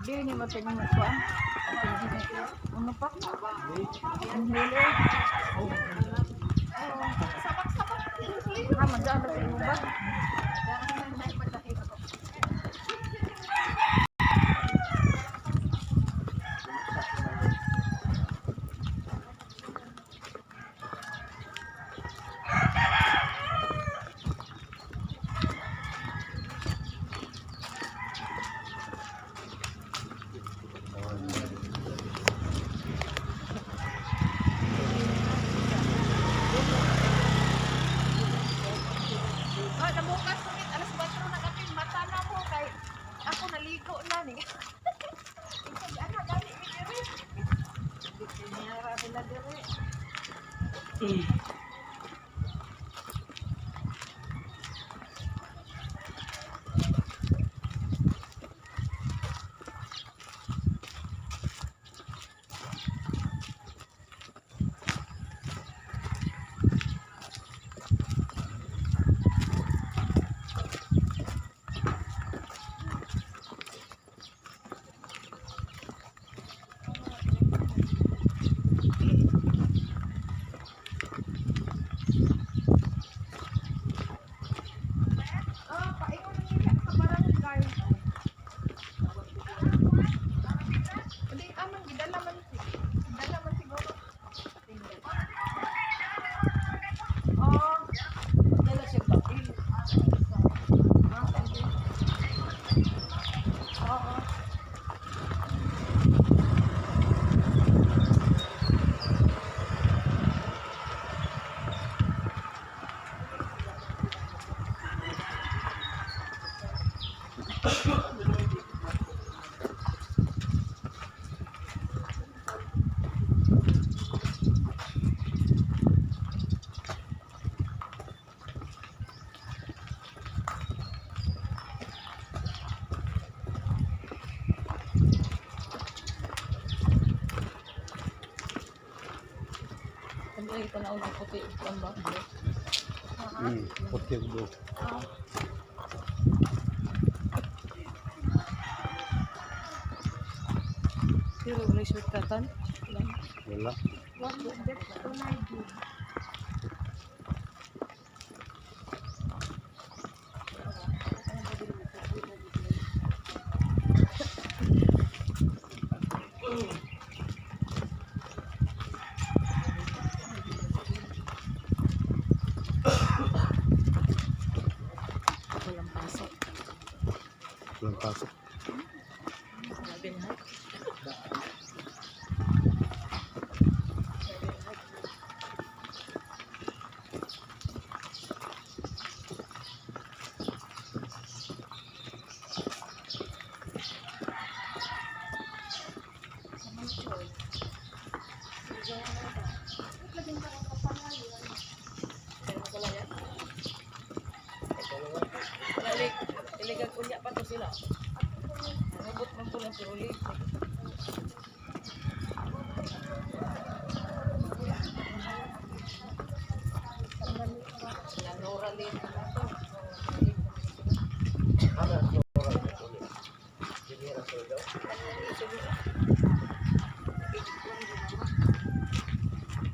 Hindi ni matagal na kuan. Ano pa? Ang hilo. Sabak-sabak. Ha, madaan sa imo ba? Nabukas ulit, alas 4 na kapin, mata na mo kay ako naligo na ni. Ikaw ana gani mi diri. Bikinara sila diri. Ito na ulang puti ang bakbo. Puti ulo. Pero wala shortcutan. Wala. What the heck can I do? Walang pasok. Grabe na. Iligan kunya pa to sila. Nabot man po lang pero ulit. Nanora din.